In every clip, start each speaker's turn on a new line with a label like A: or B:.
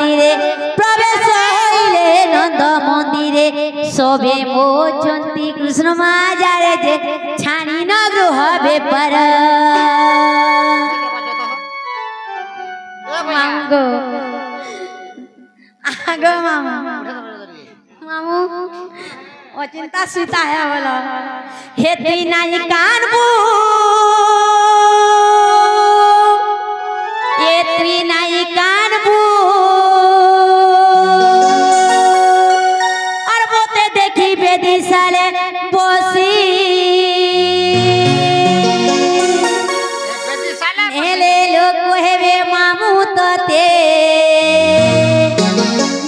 A: মন্দিরে প্রবেশ হইলে নন্দ মন্দিরে সবে মোচন্তি কৃষ্ণ মাজারে যে ছানি ন গৃহ বেপার মামগো আগো মামা মামু অচিন্তা সুতা है बोलो हेती नाही कानबू हेती नाही कानबू और बोते देखी बेदी साले बोसी नेले लोग कोहेवे मामू तोते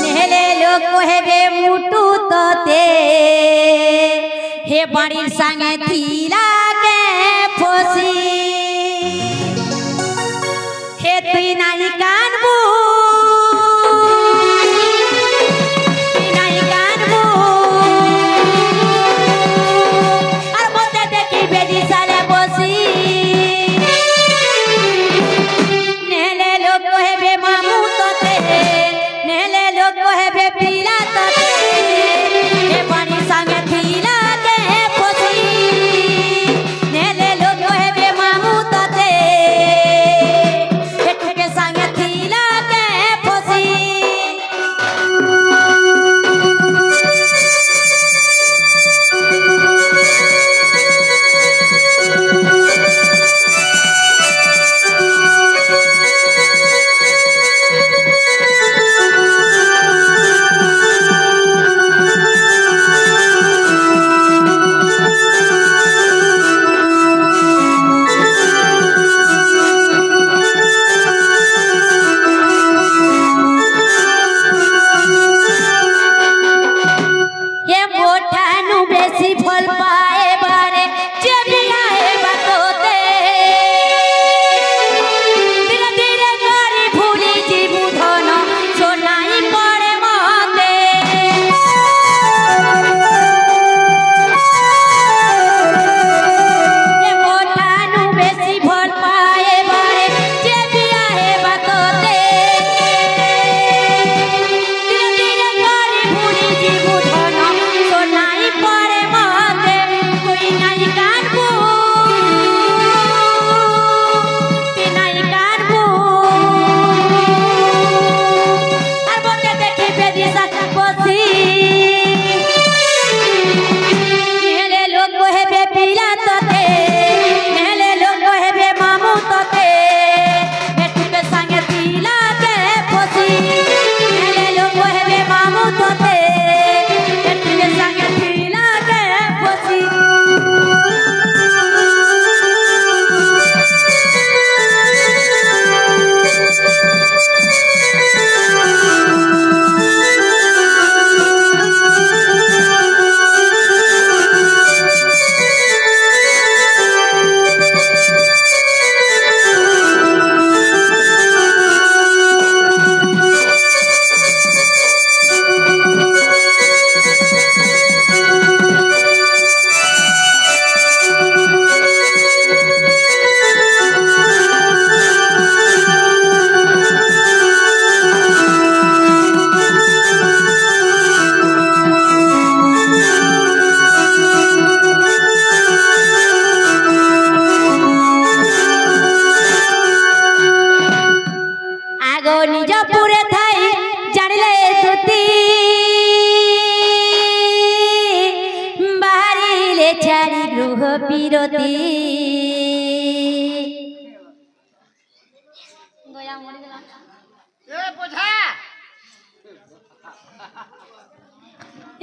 A: नेले लोग कोहेवे मुटू तोते हे बाड़ीर संगे थीला के फोसी हे तुई नाही कानबू तुई नाही कानबू और बोते देखी बेदी साले बोसी नेले लोग कोहेबे मामू तोते नेले लोग कोहेबे पीला तोते हे बाड़ीर संगे थीला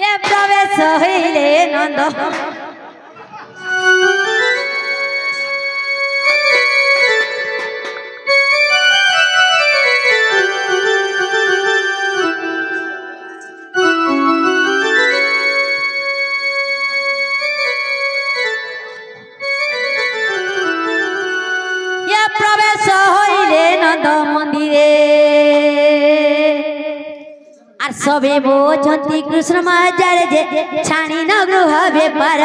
A: ये प्रवेश हईले नंद सबे बोझती कृष्ण माजार जे छाणी न गृह बेपार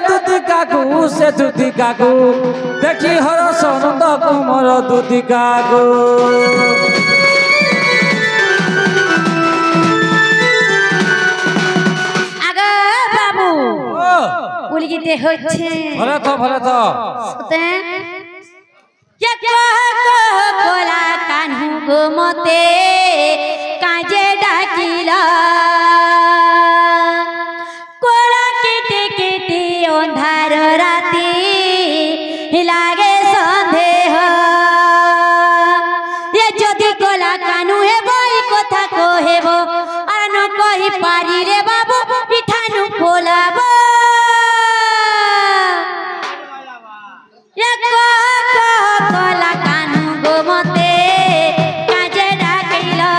B: দুতিকাকু সে দুতিকাকু দেখি হরস নন্দ কুমর দুতিকাকু
A: আগে বাবু উলিগিতে হচ্ছে
B: ভলে তো
A: কোলা কানু গো মতে কাজে ডাকিলা কোলা কেটে কেটে অন্ধার রাতি লাগে সন্দেহ এ যদি কোলা কানু হেব এই কথা কহেব আর ন কহি পারিলে বাবু পিঠানু খোলাব কোলা কানু গো মতে কাজে ডাকিলা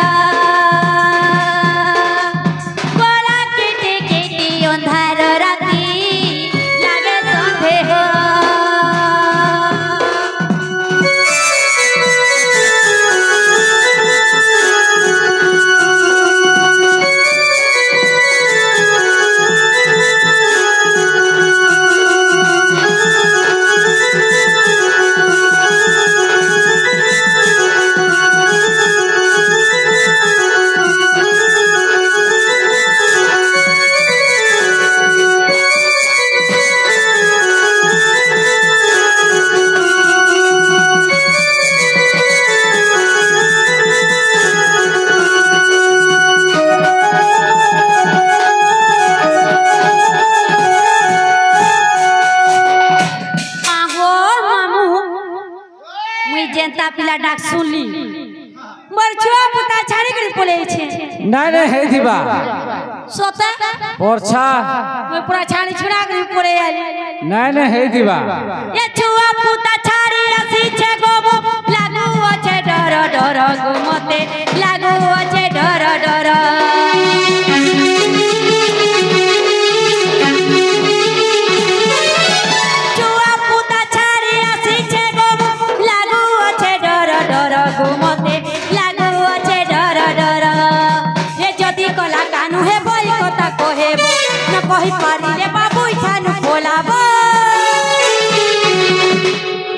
A: কোলা কেটে কেটে অন্ধার রাতি লাগে সন্দেহ जेंता पिला डाक सुनली मोर छुआ पुता छाड़ी कर पले छे
B: नहीं हे दिबा
A: सोता
B: पोरछा
A: मैं पूरा छाड़ी छुड़ा कर पले आली
B: नहीं हे दिबा
A: ये छुआ पुता छाड़ी रसी छे गोबो लागू छे डर डर गो मते लागू छे डर डर कही पारिले बाबू इठानु खोलाबो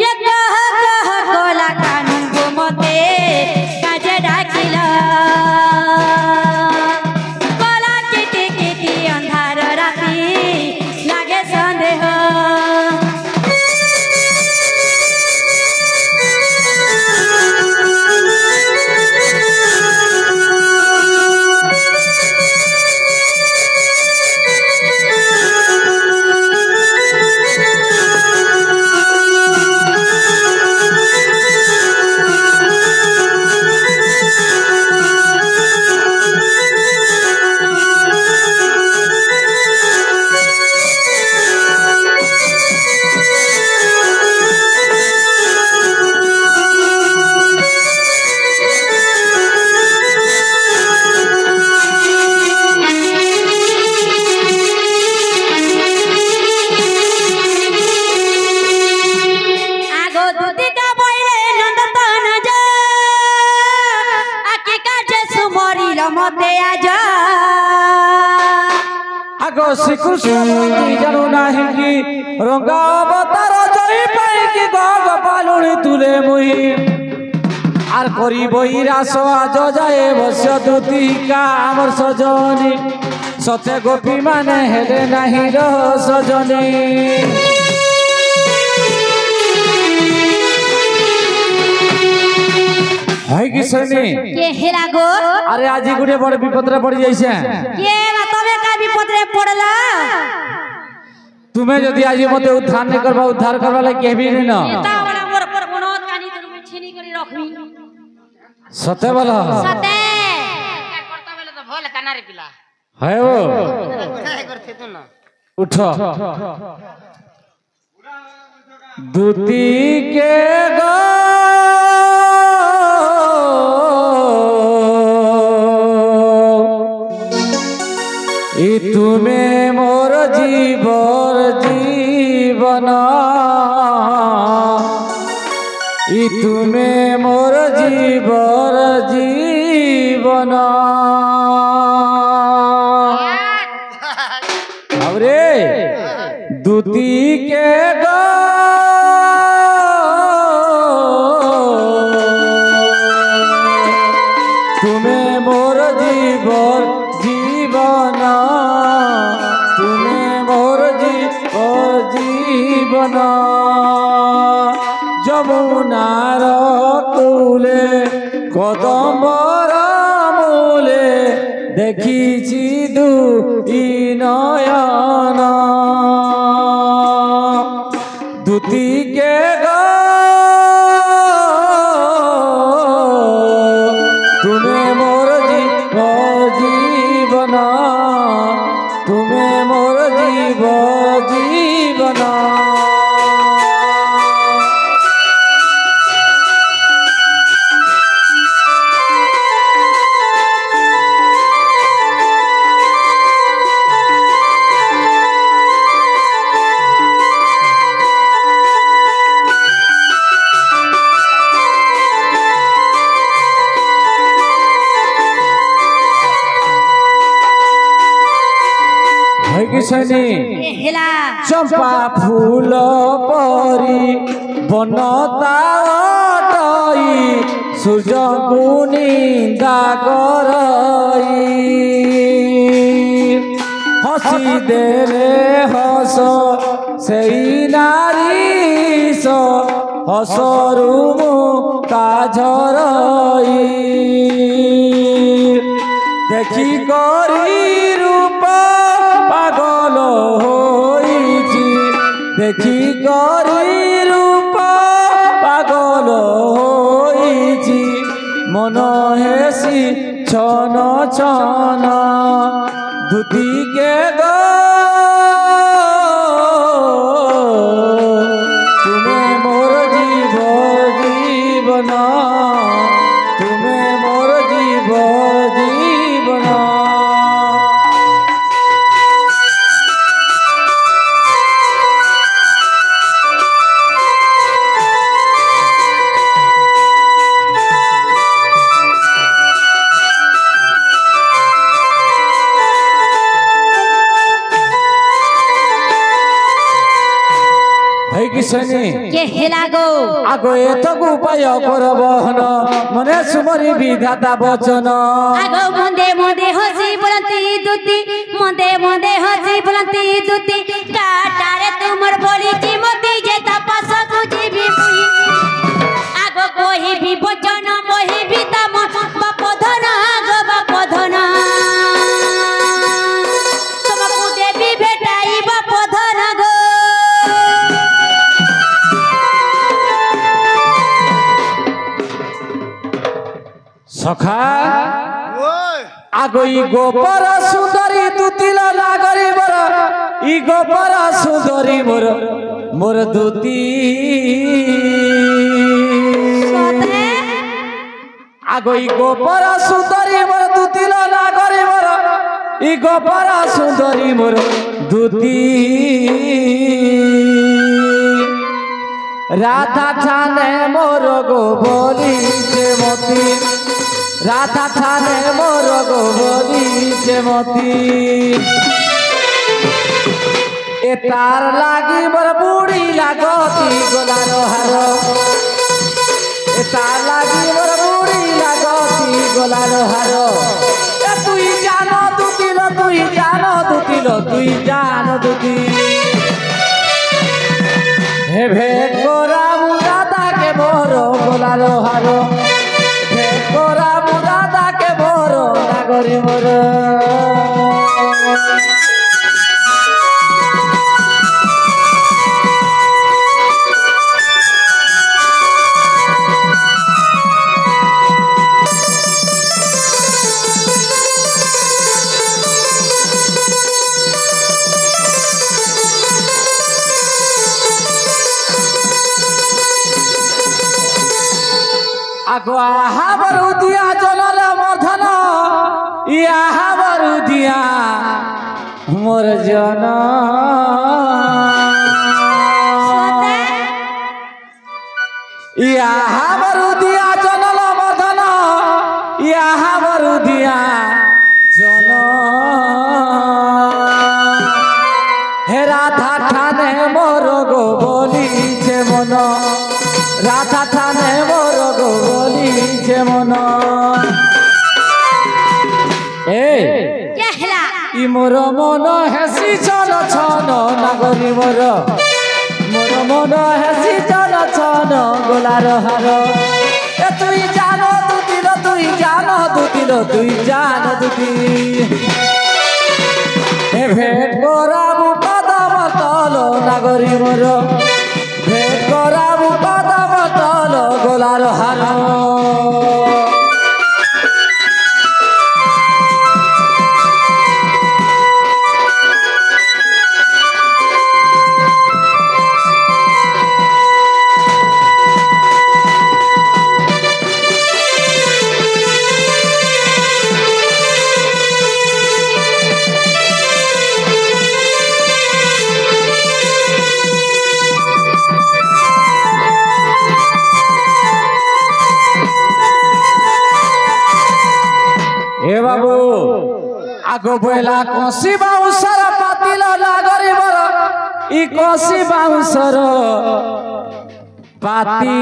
A: ये कोला कानू गो मते काजे डाकिला कोला केटे केटे अंधार राती लागे संदेह
B: आगो श्रीकृष्ण जानू नाही कि रंगा अवतार जई पाई कि गग पालुणी तुले मुही आर करी बई रास आज जाए बस्य दुतिका आमर सजनी सते गोपी माने हेले नाही रो सजनी है कि सनी
A: के हेला गो
B: अरे आज गुडे बड़ विपद रे पड़ जाइसे
A: के ना तबे का विपद रे पड़ला
B: तुम्हें यदि आज मते उद्धार नहीं करबा उद्धार करबा ले केबी नहीं न
A: एता बड़ा मोर पर मनोत कानी तुम छीनी करी रखबी
B: सते वाला
A: सते
C: क्या करता बेले तो भोले काना रे पिला
B: है वो
C: काय करथे तू ना
B: उठो दूती के गो तुम्हें मोर जीवर जीवन तुम्हें मोर जीवर जीवन अरे दूती দুতি কে গো তুমি মোর জীবন জীবন তুমি মোর জীবন যমুনার কূলে কদম্বর মূলে দেখিছি দুই নয়ন দুতি কে গো তুমি মোর জীবন তুমি মোর জীবন
A: হেলা
B: চম্পা ফুল পরি বনতাই সূর্যଙ୍କୁ নিন্দা করই হসি দেলে হস সেই নারীস হসরু কাঝরই দেখি করি রূপ পাগল হইছি দেখি করি রূপ পাগল হইছি মন হেসি ছন ছন দুতি কে গো তুমি মোর জীবন তুমি মোর জীবন
A: কে হেলা গো
B: আগো এতক উপায় করবহন মনে সুমরি বিধাতা বচন
A: আগো মন্দে মন্দে হসি বলতি দুতি মন্দে মন্দে হসি বলতি দুতি কাটারে তোমার বলিছি মতি যে তপস বুঝিবি মুই আগো কহিবি বচন মহিবি তম বাপধন আগো বাপধন তোমাকু দেবি ভেটাই বাপধন গো
B: সখা আগো ই গোপর সুন্দরী দুতিল নাগরী মোর ই গোপর সুন্দরী মোর মোর দুতি আগো ই গোপর সুন্দরী মোর দুতিল নাগরী মোর ই গোপর সুন্দরী মোর দুতি রাধা ঠানে মোর গো বলিছে মতি রাধা ঠানে মোর গো বলিছে মতি এ তার লাগি মোর বুড়ি লাগতি গোলার হার এ তার লাগি মোর বুড়ি লাগতি গোলার হার তুই জানো দুতিল তুই জানো দুতিল তুই জানো দুতি হে ভেদ করা মুরাদাকে মোর গোলার হার ভেদ করা মুরাদাকে মোর নাগরী মোর আগো আহা বরু দিয়া জলল মর্ধন ইহা বরু দিয়া মোর জন ইহা বরু দিয়া জলল মর্ধন ইহা বরু দিয়া জন হে রাধা ঠানে মন রাধা থানে মোর গলিছে মন এই
A: কেহলা
B: ই মোর মন হেসি চল ছন নাগরি মোর মন হেসি চল ছন গোলার হার এ তুই জানো দুতিল তুই জানো দুতিল তুই জানো দুতি এ ভেট করাবু কদম তল নাগরি মোর ভেট করাবু কদম তল গোলার হার এ বাবু আগো বইলা কষি বাউসর পাতিল লাগরে বর ই কষি বাউসর পাতি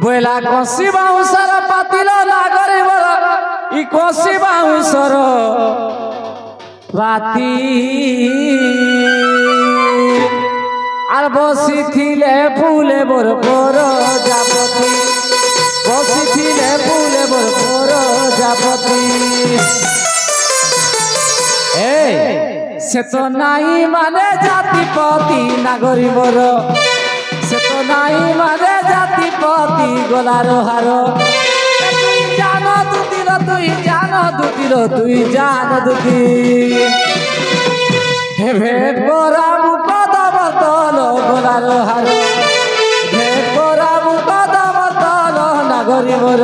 B: বইলা কষি বাউসর পাতিল লাগরে বর ই কষি বাউসর পাতি আর বসিছিলে ফুলে বর বর যাবতি বসিছিলে ফুলে বর বর যাবতি এই সে তো নাই মানে জাতিপতি নাগরি বর সে তো নাই মানে জাতিপতি গোলার হার তুই জানো দুতিল তুই জানো দুতিল তুই জানো দুতি হে ভেট করাবু কদম তল গোলার হার ভেট করাবু কদম তল নাগরি মোর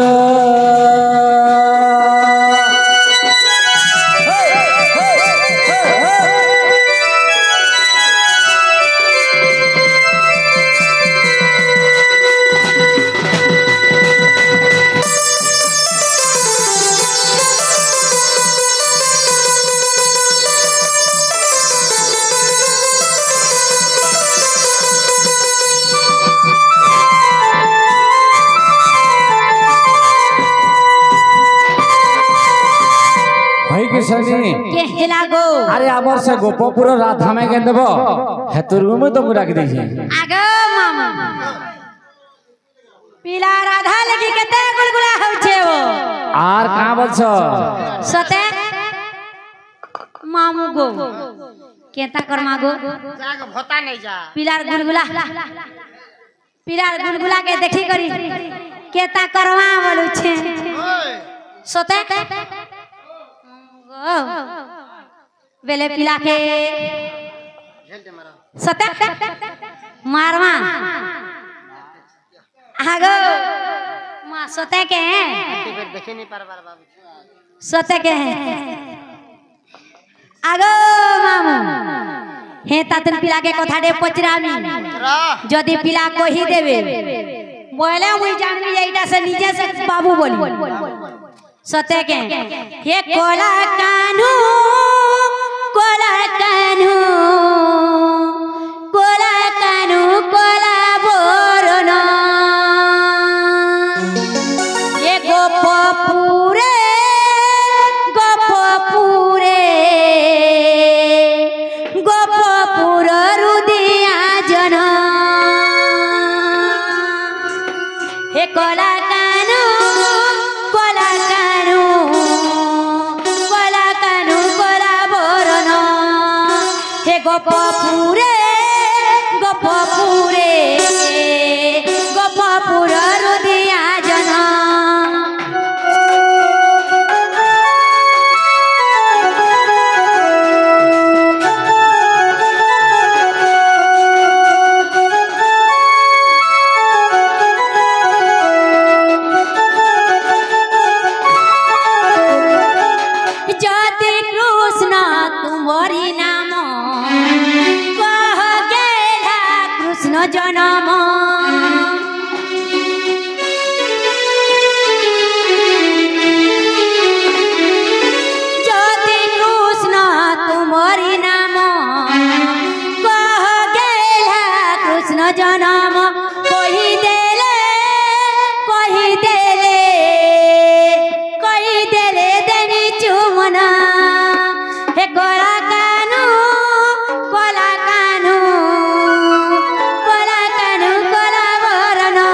A: কেহলা গো
B: আরে আমার সে গোপপুর রাধামে কেন দেব হেতুর গুমে তো ডাকি দিছি
A: আগো মামা পিলা রাধা লাগি কেতে গুলগুলা হচ্ছে ও
B: আর কা বলছ
A: সতে মামু গো কেতা কর্মা গো
C: जाके भोता नहीं जा
A: पिलार गुलगुला के देखी करी केता करवा बोलू छे सते गो बेले पिला के
C: झेल दे मारा
A: सते मारवा आगो मां सते के
C: फिर देखे नहीं पर बाबू
A: सते के आगो मामू हे तातन पिला के कथाटे पचरामी जदि पिला कही देबे बोले मुई जानबी एटा से नीचे से बाबू बोली सते के हे कोला कानू कोला कानू कोला कानू कोला बोरना ये गोपपुरे गोपपुर रुदिया जन हे कोला कानू कोला कानू कोला कानू कोला बोरन हे गोपपुरे गोपपुरे गोपपुर रुदिया जन जति कृष्ण तुम्हारी नाम कह गेला कृष्ण जन्म जति कृष्ण तुम्हारी नाम कह जनम कही देले देनी चुमना हे कोला कानू कोला वरना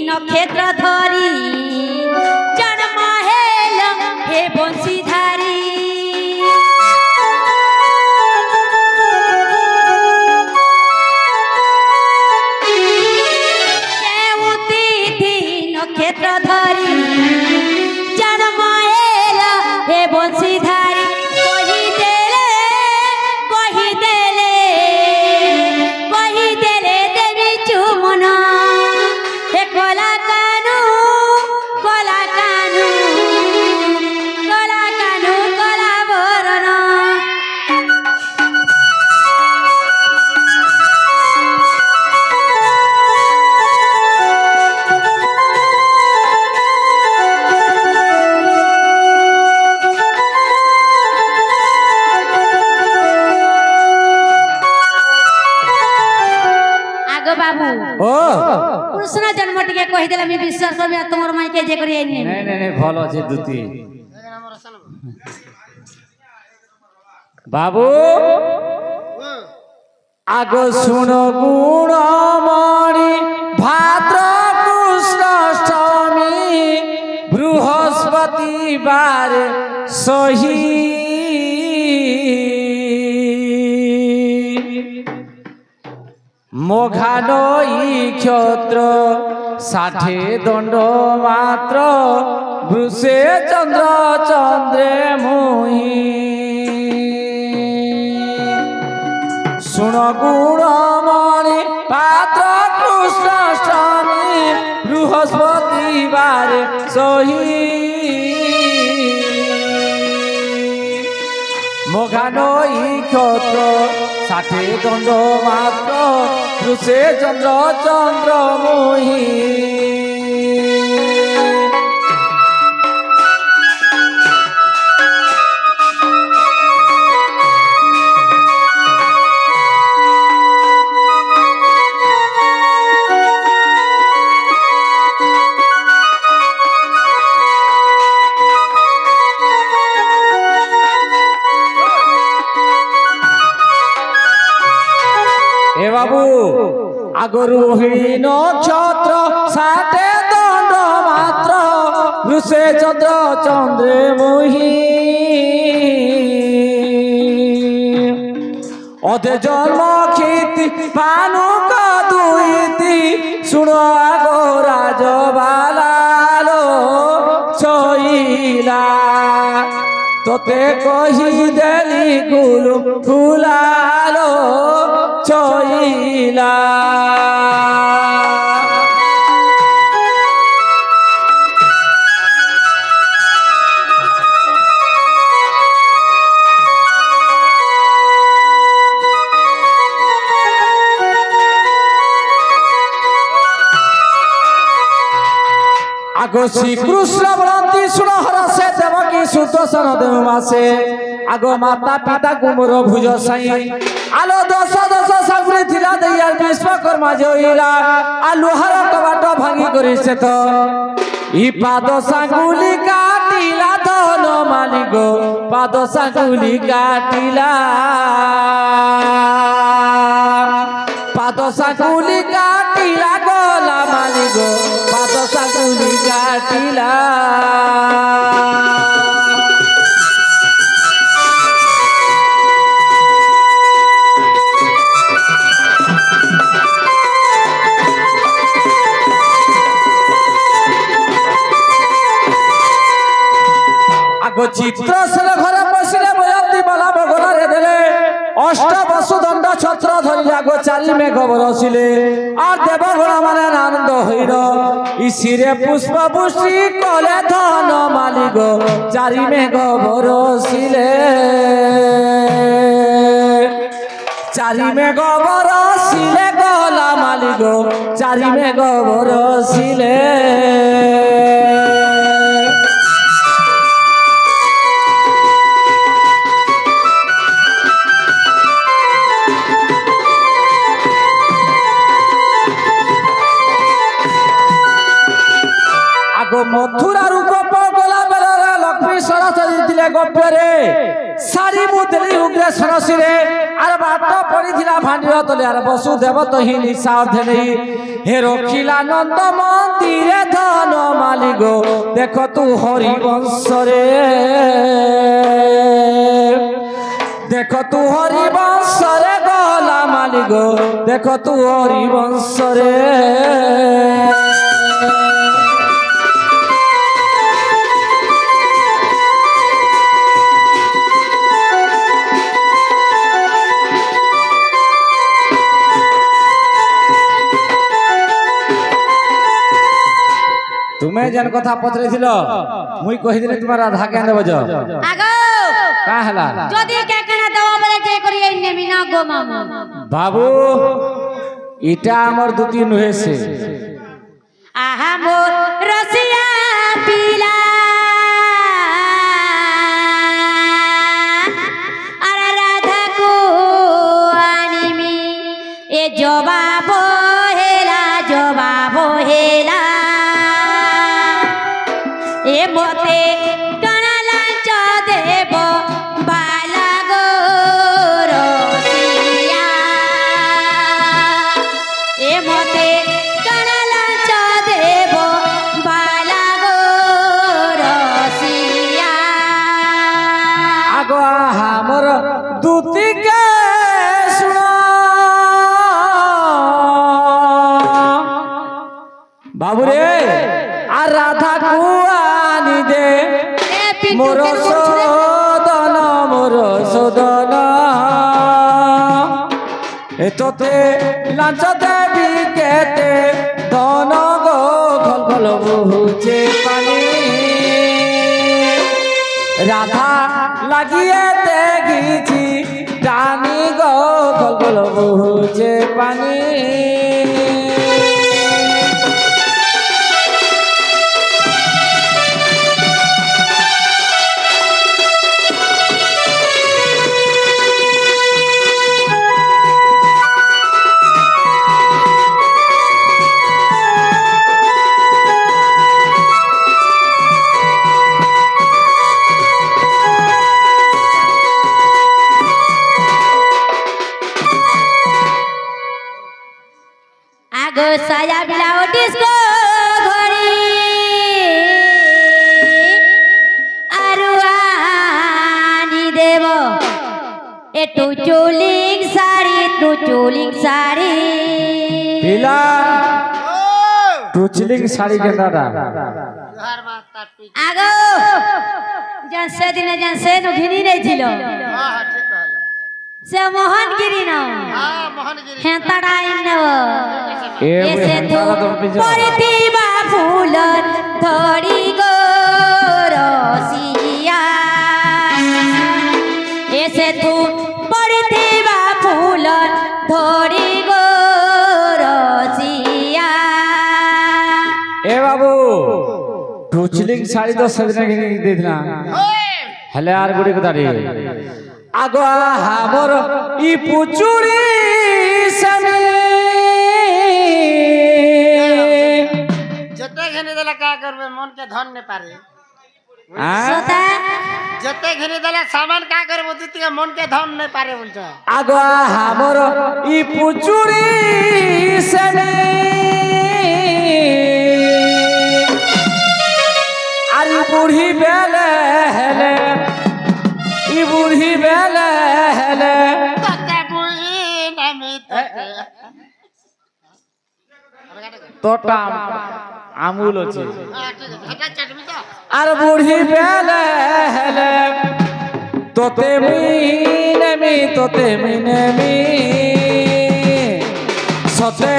A: नक्षत्र धरी जन्म हेल हे बंशीधारी केउ तिथि नक्षत्र धरी जन्म हेल हे बंशीधारी कही देले देवी चुमना हे कोला कानू कोला वरना आगो बाबू
B: ओ
A: कृष्ण जन्म टिके कहि देला मी विश्वास करबे तोर माई के जे करी आइनी
B: नहीं नहीं नहीं भलो छे दुती बाबू आगो सुनो गुणमणि भाद्र कृष्ण अष्टमी बृहस्पति बार सही मोघानई क्षत्र 60 दंड मात्र वृषे चंद्र चंद्रे मुहि सुन गुणमणि पात्र कृष्ण अष्टमी बृहस्पति बार सही मोघानई क्षत्र 60 दंड मात्र वृषे चंद्र चंद्र मुहि ए बाबू आगरोहिणी नक्षत्र 60 दंड मात्र वृषे चंद्र चंद्रे मुहि अधे जन्म खेती भानु का दुईति सुन आगो राजबालालो छईला तोते कही देली गुलु फुलालो छईला आगो श्री कृष्ण बलंती सुन हरसे देवकी सुदर्शन देवमासे आगो माता पिता कुमर भुज साई आलो दश दश सागुरी थिला दैया विश्वकर्मा जइला आ लोहार कबाट भांगी करी से तो ई पाद सागुली काटिला धन मालिक पाद सागुली काटिला पाद सागुली काटिला गला मालिक पाद सागुली काटिला आगो चित्र से घर पशिले बयंती बाला बगला रे देले অষ্ট বসুদণ্ড ছত্র ধরিলা গো চারি মেঘ বরসিলে আর দেবগণ মানে আনন্দ হইল ইসিরে পুষ্প পুষ্টি কলে ধন মালিক চারি মেঘ বরসিলে চারি মেঘ বরসিলে গলা মালিক চারি মেঘ বরসিলে মথুরা রূপ গলা বেলারে লক্ষ্মী সরস্বতী দিলে গপ্যরে সারি মুদ্রি উগ্রে সরসিরে আর বাট পড়িছিলা ভান্ডির তলে আর বসুদেব তহি নিশা অর্ধে নেই হে রখিলা নন্দ মন্দিরে ধন মালিক দেখ তু হরিবংশরে দেখ তু হরিবংশরে গলা মালিক দেখ তু হরিবংশরে তুমি যেন কথা পচরেছিল মুই কহিদিলে তোমার রাধা কেন দেব
A: আগো
B: কা হেলা
A: যদি কে কেন দেব বলে যে করি এই নেমি না গো মামা
B: বাবু এটা আমার দুটি নুহেছে
A: আহা মোর রসিয়া পিলা আর রাধা কো আনিমি এ জবাব হেলা এ মতে টানালা চা দেব বালা গো রসিয়া এ মতে টানালা চা দেব বালা গো রসিয়া
B: আগো আমার দুটিকে শুনো বাবুরে আর রাধা কুয়ানি দে মোর সদন এততে লাঞ্চ দেবী কেতে ধন গো ঘল ঘল বহুছে পানি রাধা লাগিয়ে দেখিছি টানি গো ঘল ঘল বহুছে পানি
A: আগো সায়া বিলাও ডিস্কো ঘড়ি আরু আনি দেব এটু চুলিং শাড়ি
B: পিলা টুচলিং শাড়ি के दादा
C: हर बात ता टुई
A: আগো জানসে দিনে জানসে নো ঘিনি নাই ছিল
C: हां हां ठीक कहला
A: সে মোহনগিরি নাও
C: हां मोहनगिरी
A: হেতাড়া ইনব
B: ए
A: এসে তো
B: हेंता
A: পরিতিবা ফুল ধরি গো রসিয়া এসে তো পরিতিবা ফুল ধরি গো রসিয়া
B: ए बाबू टुचलिंग शाड़ी तो सजना के दे देना हेले यार गुड़ी को दाड़ी आगो हमर ई पुचुरी समी
C: जते घने देला का करबे मन के धन ने पारे
A: সোতা
C: जते घने देला सामान का करबो तुती के मन के धन ने पारे बोलछ
B: आगो हमर ई पुचुरी समी अरे बूढ़ी बेले हेले ई बूढ़ी बेले हेले
C: तते बुई नमी तते
B: तोटा আমুল আছে
C: हां ठीक है हटा चटमी तो
B: আর বুড়ি বেলে হেলে তোতে মুই নেমি তোতে নেমি সতে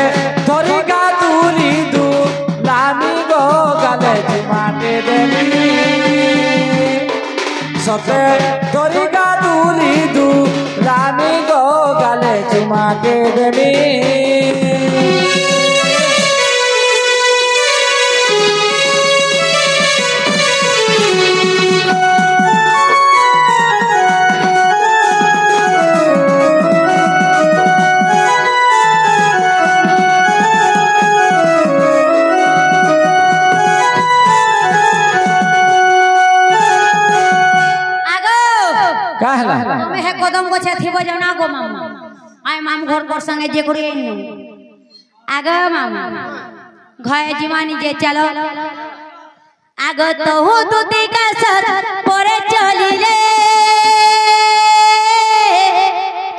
B: ধরি গা তুলি দু লামি গো গালে চুমাকে দেমি সতে ধরি গা তুলি দু লামি গো গালে চুমাকে দেমি
A: তুমি হে কদম গছে থিব যাও না গো মামা আই মাম ঘর কর সঙ্গে যে করি এনু আগে মামা ঘয়ে জীবানি যে চলো আগে তো হু দুতি কা সাথ পরে চলিলে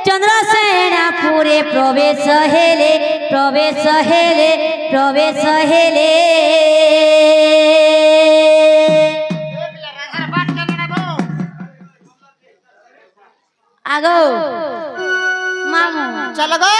A: চন্দ্রসেনা পুরে প্রবেশ হেলে প্রবেশ হেলে প্রবেশ হেলে আগো মামু
C: চলো গো